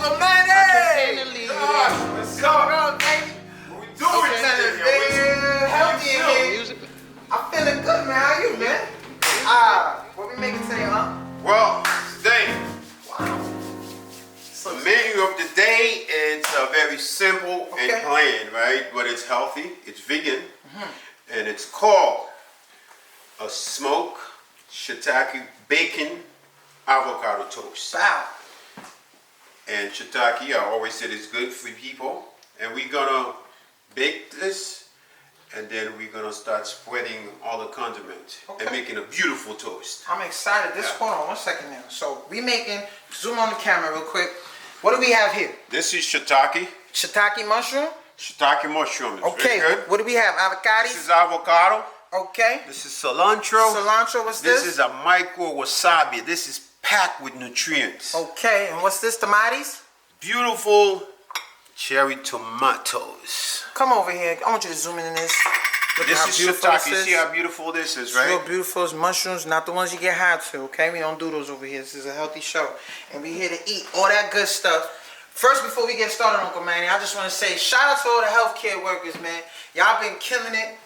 Uncle Manny! What's going on, baby? What we doing today? Healthy in here. I'm feeling good, man. How you, man? What we making today, huh? Well, today, Wow. the menu of the day is very simple and plain, right? But it's healthy, it's vegan, and it's called a smoked shiitake bacon avocado toast. Wow. And shiitake, I always said it's good for people. And we're gonna bake this, and then we're gonna start spreading all the condiments and making a beautiful toast. I'm excited. Hold on 1 second now. So we making, zoom on the camera real quick. What do we have here? This is shiitake. Shiitake mushroom? Shiitake mushroom. Okay, what do we have? Avocados? This is avocado. Okay. This is cilantro. Cilantro, what's this? This is a micro wasabi. This is packed with nutrients. Okay, and what's this, tomatoes? Beautiful cherry tomatoes. Come over here. I want you to zoom in this. Look This at how is beautiful shiitake. this is. See how beautiful this is, It's right? real beautiful. It's mushrooms, not the ones you get high to, okay? We don't do those over here. This is a healthy show. And we here to eat all that good stuff. First, before we get started, Uncle Manny, I just want to say shout out to all the healthcare workers, man. Y'all been killing it.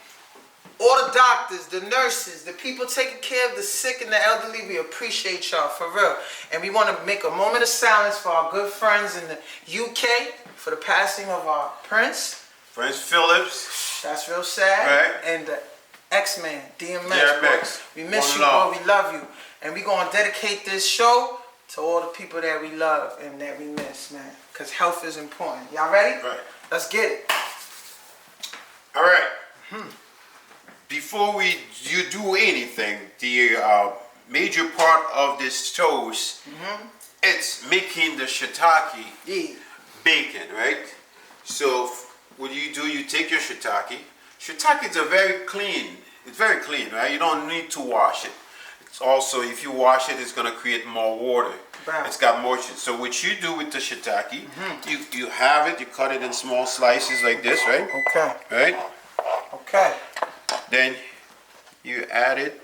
All the doctors, the nurses, the people taking care of the sick and the elderly, we appreciate y'all, for real. And we want to make a moment of silence for our good friends in the UK for the passing of our Prince. Prince Phillips. That's real sad. Right. And the X-Man, DMX. DMX. We miss One you, love. bro. We love you. And we going to dedicate this show to all the people that we love and that we miss, man. Because health is important. Y'all ready? Right. Let's get it. All right. Before you do anything, the major part of this toast, it's making the shiitake bacon, right? So what you do, you take your shiitake. Shiitake is very clean, right? You don't need to wash it. It's also, if you wash it, it's gonna create more water. Wow. It's got moisture. So what you do with the shiitake, you have it, you cut it in small slices like this, right? Okay. Right? Okay. Then you add it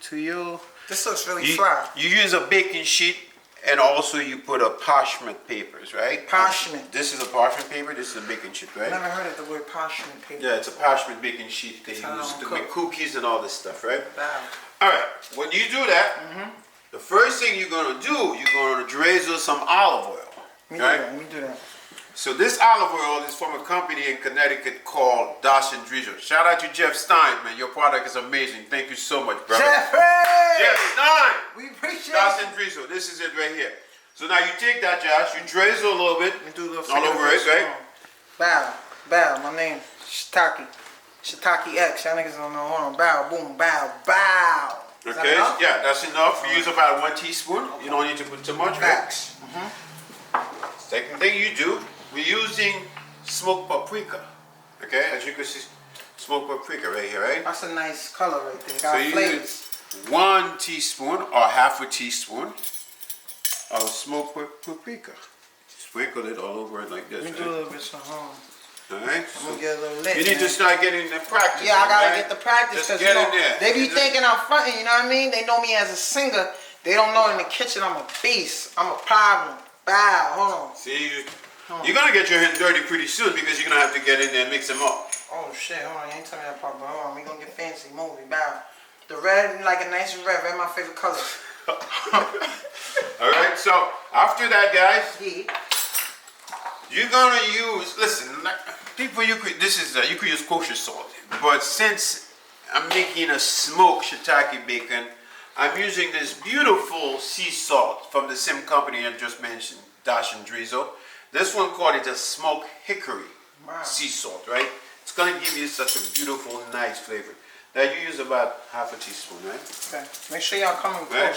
to your... This looks really fly. You use a baking sheet, and also you put a parchment papers, right? Parchment. This is a parchment paper, this is a baking sheet, right? I've never heard of the word parchment paper. Yeah, it's a parchment baking sheet they how use I to cook. make cookies and all this stuff, right? Wow. Alright, when you do that, the first thing you're going to do, you're going to drizzle some olive oil. Let me do that. So this olive oil is from a company in Connecticut called Dawson Drizzle. Shout out to Jeff Stein, man. Your product is amazing. Thank you so much, brother. Jeff Stein! We appreciate Dawson Drizzle. This is it right here. So now you take that, Josh, you drizzle a little bit Do a little all over it, right? Bow. My name Shiitake. Shiitake X. Y'all niggas don't know. Hold on. Bow. Boom. Bow. Bow. Is that Okay, enough? yeah, that's enough. You use about 1 teaspoon. You don't need to put too much, right? Facts. Second thing you do, we're using smoked paprika. Okay, as you can see, smoked paprika right here, right? That's a nice color right there. So Got you flavors. use 1 teaspoon or half a teaspoon of smoked paprika. Sprinkle it all over it like this. Let me do a little bit some home. Alright? I'm gonna get a little lit. You need to start getting the practice. Yeah, I gotta right? get the practice Just because get in there. they be thinking I'm fronting. You know what I mean? They know me as a singer. They don't know in the kitchen I'm a beast. I'm a problem. Bow. Hold on. See, you're gonna get your hands dirty pretty soon because you're gonna have to get in there and mix them up. Oh shit, hold on, you ain't tell me that part, but hold on, we gonna get fancy, movie, bow. The red, like a nice red my favorite color. Alright, so after that, guys, Yeah. you're gonna use, listen, people, you could use kosher salt, but since I'm making a smoked shiitake bacon, I'm using this beautiful sea salt from the same company I just mentioned, Dawson Drizzle. This one called it a smoked hickory sea salt, right? It's gonna give you such a beautiful, nice flavor. Now you use about half a teaspoon, right? Okay. Make sure y'all come and Right.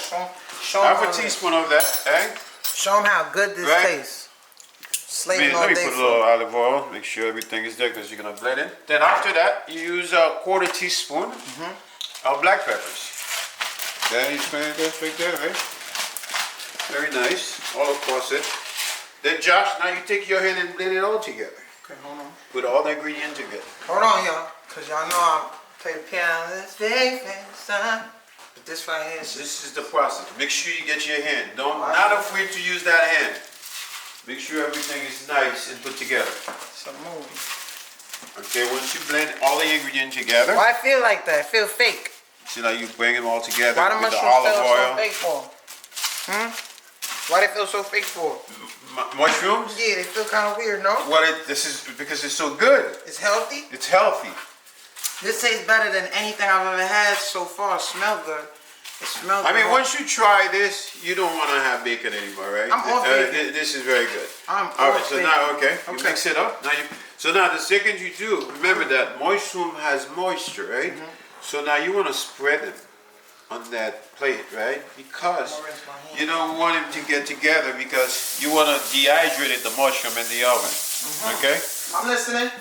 show Half them a teaspoon of that, right? Show them how good this Right. tastes. Slaving all Let me day put a for little olive oil, make sure everything is there because you're gonna blend it. Then after that, you use a quarter teaspoon of black peppers. Then you spread this right there, right? Very nice, all across it. Then Josh, now you take your hand and blend it all together. Okay, hold on. Put all the ingredients together. Hold on, y'all, because y'all know I play the piano. This big son. But this right here is This is the process. Make sure you get your hand. Not afraid to use that hand. Make sure everything is nice and put together. It's a movie. Okay, once you blend all the ingredients together. Why I feel like that? I feel fake. See, like you bring them all together Why the with the mushrooms olive feel oil. so fake for? Why they feel so fake for? Mushrooms? Yeah, they feel kind of weird, no? Well, this is because it's so good. It's healthy? It's healthy. This tastes better than anything I've ever had so far. It smells good. It smells good. I mean, once you try this, you don't want to have bacon anymore, right? I'm off bacon. This is very good. I'm all right, off so bacon. now, okay, you Okay. mix it up. So now the second you do, remember that mushroom has moisture, right? So now you want to spread it on that plate, right? Because you don't want them to get together because you want to dehydrate the mushroom in the oven. Okay? I'm listening.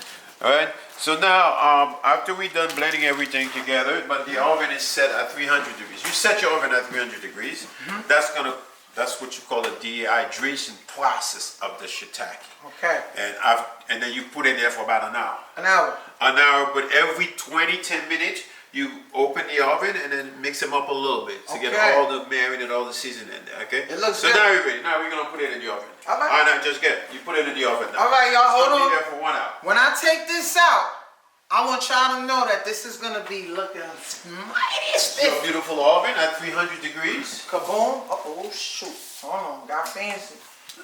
All right. So now, after we're done blending everything together, but the oven is set at 300 degrees. You set your oven at 300 degrees. That's what you call the dehydration process of the shiitake. Okay. And then you put it there for about an hour. An hour. An hour, but every 10 minutes, you open the oven and then mix them up a little bit to get all the marinade, all the seasoning in there, okay? It looks so good. Now you're ready. Now we're going to put it in the oven. All right. All right, now just get it. You put it in the oven now. All right, y'all, hold on. Be there for 1 hour. When I take this out, I want y'all to know that this is going to be looking mighty Your stiff. beautiful oven at 300 degrees. Kaboom. Oh, shoot. Hold on. Got fancy.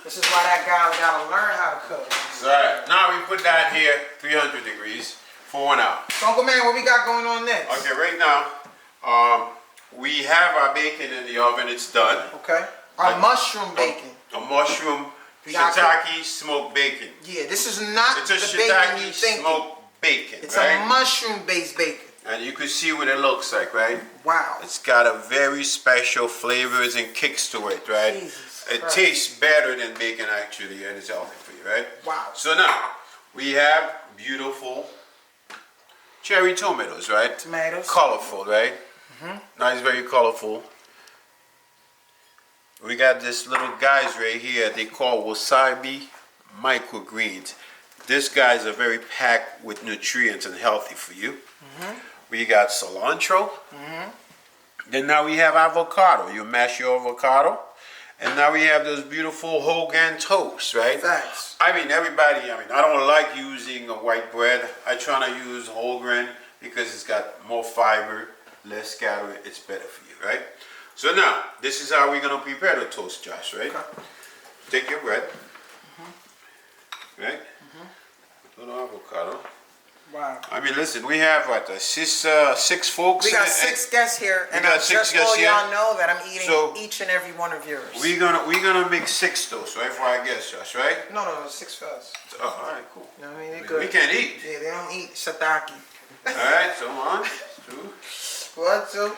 This is why that guy got to learn how to cook. All right, now we put that here, 300 degrees for 1 hour. So, Uncle Man, what we got going on next? Okay, right now, we have our bacon in the oven. It's done. Okay. Our mushroom bacon. A mushroom got shiitake smoked bacon. Yeah, this is not It's a the bacon you shiitake think. smoked bacon, It's right? a mushroom-based bacon. And you can see what it looks like, right? Wow. It's got a very special flavors and kicks to it, right? Jesus It Christ. tastes better than bacon actually, and it's healthy for you, right? Wow. So now, we have beautiful cherry tomatoes, right? Tomatoes. Colorful, right? Nice, very colorful. We got this little guys right here. They call wasabi microgreens. These guys are very packed with nutrients and healthy for you. We got cilantro. Then now we have avocado. You mash your avocado. And now we have those beautiful whole grain toast, right? Thanks. I mean, I don't like using a white bread. I try to use whole grain because it's got more fiber, less calorie. It's better for you, right? So now, this is how we're going to prepare the toast, Josh, right? Okay. Take your bread, right? Put on avocado. Wow. I mean, listen, we have what, six folks? We got 6 guests here, and got I 6 just guests want here. y'all know that I'm eating So, each and every one of yours. We're gonna make 6 toasts, right, for our guests, Josh, right? No, 6 for us. Oh, all right, cool. You know what I mean? They good. We can eat. Yeah, they don't eat shiitake. All right, so 1, 2. 1, 2.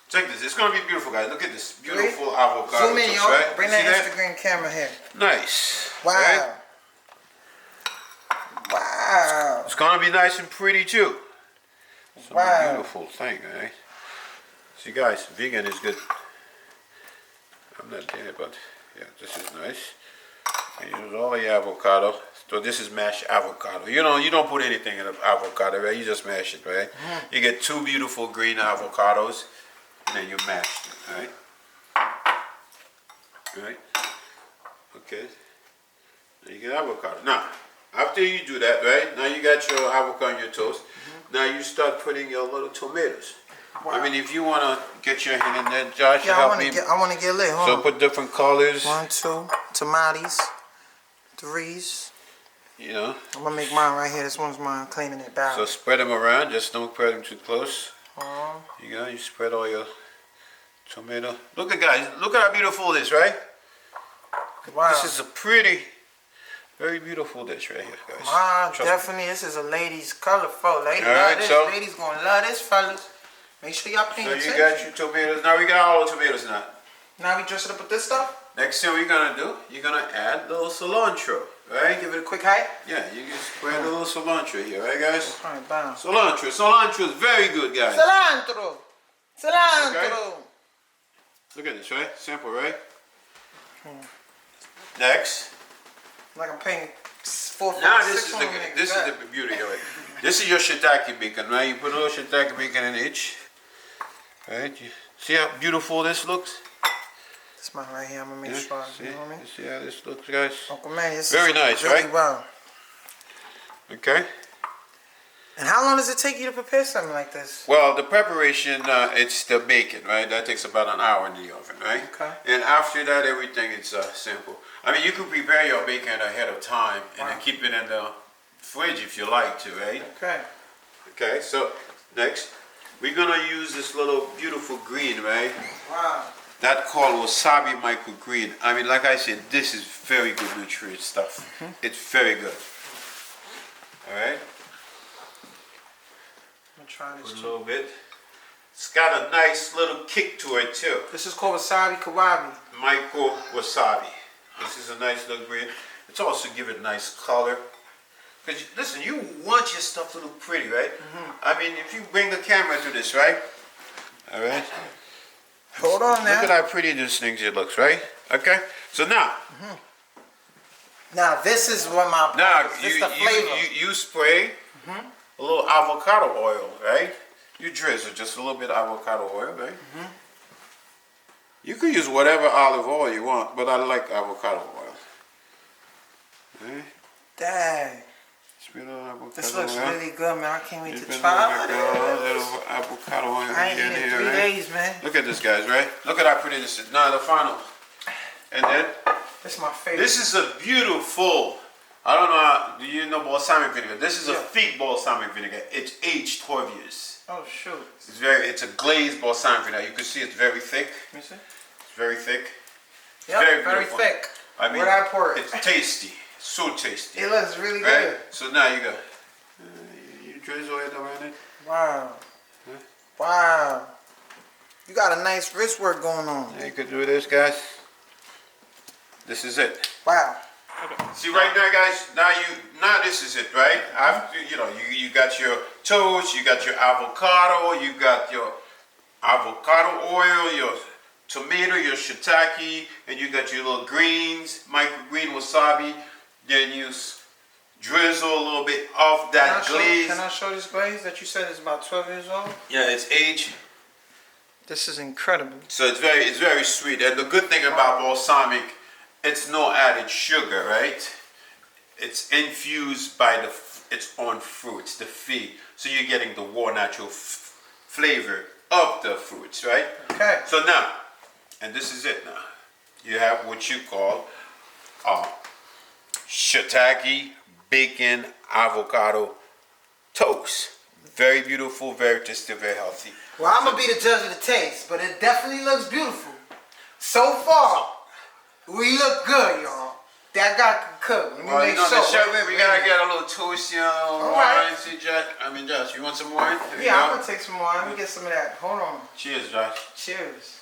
Check this. It's gonna be beautiful, guys. Look at this beautiful 3. avocado Zoom in, toast, y'all. right? Bring You see that Instagram camera here. Nice. Wow. Right? Wow. It's gonna be nice and pretty too. It's Wow. a beautiful thing, right? See, guys, vegan is good. I'm not there, but yeah, this is nice. And use all the avocado. So this is mashed avocado. You don't put anything in the avocado, right? You just mash it, right? You get 2 beautiful green avocados, and then you mash them, right? Right? Okay. Now you get avocado. Now, after you do that, right? Now you got your avocado on your toast. Now you start putting your little tomatoes. Wow. I mean, if you want to get your hand in there, Josh, Yeah, help me. I want to get lit. Hold So on. put different colors. 1, 2. Tomatoes. 3s. You know. I'm going to make mine right here. This one's mine. Cleaning it So down. spread them around. Just don't spread them too close. Uh-huh. You spread all your tomato. Look at guys. Look at how beautiful it is, right? Wow. This is a pretty, very beautiful dish right here, guys. Ah, Trust me. definitely. This is a lady's colorful. Lady All love right, this. so- Ladies gonna love this, fellas. Make sure y'all paying So attention. you got your tomatoes. Now we got all the tomatoes now. Now we dress it up with this stuff. Next thing we're gonna do, you're gonna add a little cilantro, right? Give it a quick height. Yeah, you can spread a little cilantro here, right, guys? All right, bam. Cilantro is very good, guys. Cilantro. Cilantro. Okay. Look at this, right? Simple, right? Next. Like I'm paying 4, 5, Now 6 on them niggas. this is the beauty of it. This is your shiitake bacon, right? You put a little shiitake bacon in each. Right? You see how beautiful this looks? This mine right here. I'm gonna make sure. See? You know what I mean? You see how this looks, guys? Uncle Manny, this Very is nice, really right? well. Okay. And how long does it take you to prepare something like this? Well, the preparation, it's the bacon, right? That takes about an hour in the oven, right? Okay. And after that, everything is simple. I mean, you can prepare your bacon ahead of time and then keep it in the fridge if you like to, right? Okay. Okay, so next, we're gonna use this little beautiful green, right? Wow. That called wasabi microgreen. I mean, like I said, this is very good nutrient stuff. It's very good. All right. I'm gonna try this Put a too. little bit. It's got a nice little kick to it too. This is called wasabi kawabi. Micro wasabi. This is a nice little green. It's also give it a nice color. Because listen, you want your stuff to look pretty, right? I mean, if you bring the camera to this, right? All right. Hold on now. Look at how pretty this thing looks, right? Okay. So now. Now this is what my Now this is the flavor. you spray a little avocado oil, right? You drizzle just a little bit of avocado oil, right? You could use whatever olive oil you want, but I like avocado oil. Okay. Dang. Spray a little avocado This looks oil. really good, man. I can't wait Just to put try a little avocado oil I ain't in eaten in here, 3 right? days, man. Look at this, guys, right? Look at how pretty this is. Now the final. And then This is my favorite. this is a beautiful. I don't know. Do you know balsamic vinegar? This is a fig balsamic vinegar. It's aged 12 years. Oh shoot. It's a glazed balsamic vinegar. You can see it's very thick. Let me see. It's very thick. Yep, very beautiful. thick. I mean, where'd I pour it? it's tasty. So tasty. It looks really Right? good. So now you go. You drizzle it around it. Wow. Wow. You got a nice wrist work going on. Yeah, you could do this, guys. This is it. Wow. See right now, guys. Now this is it, right? After you got your toast, you got your avocado, you got your avocado oil, your tomato, your shiitake, and you got your little greens, microgreen wasabi. Then you drizzle a little bit off that glaze. Can I show this glaze that you said is about 12 years old? Yeah, it's aged. This is incredible. So it's very sweet. And the good thing about balsamic, it's no added sugar, right? It's infused by its own fruits, the fig. So you're getting the raw natural flavor of the fruits, right? Okay. So now, and this is it now. You have what you call shiitake, bacon, avocado toast. Very beautiful, very tasty, very healthy. Well, I'm going to be the judge of the taste, but it definitely looks beautiful. So far, we look good, y'all. That guy can cook. Let me make sure. We gotta get a little toast, you know, All wine. right. See, Josh, you want some wine? Here we Yeah, I'm go. going to take some more. Let me get some of that. Hold on. Cheers, Josh. Cheers.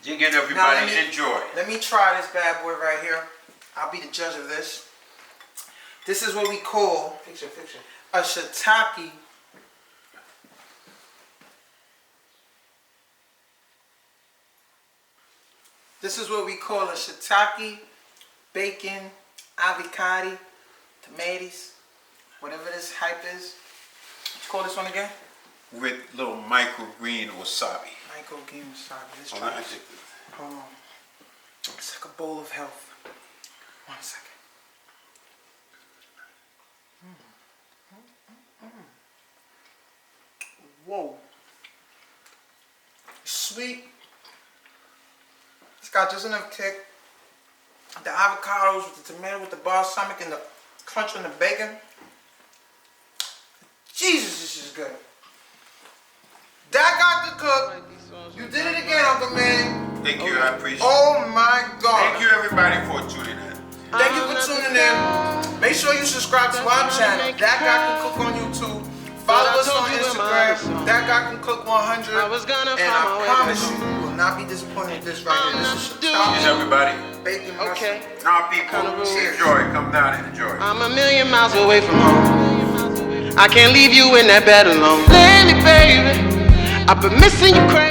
You get Now, everybody enjoy. Let me try this bad boy right here. I'll be the judge of this. This is what we call a shiitake. This is what we call a shiitake, bacon, avocado, tomatoes, whatever this hype is. What you call this one again? With little microgreen wasabi. Michael Game Wasabi. Let's Hold try on, I this. think- Hold on. It's like a bowl of health. 1 second. Whoa. Sweet. It's got just enough kick. The avocados with the tomato, with the balsamic, and the crunch on the bacon. Jesus, this is good. That got the cook. You did it again, Uncle Man. Thank you, I appreciate it. Oh my God. Thank you, everybody, for tuning in. Thank you for tuning in. Make sure you subscribe to our channel. That guy can cook on YouTube. Follow us on Instagram. That guy can cook 100. And I promise you, you will not be disappointed with this right here. This is Cheers, shiitake, everybody. bacon, mushroom. Now, people, enjoy. Come down and enjoy. I'm a million miles away from home. I can't leave you in that bed alone. Lately, baby, I've been missing you crazy.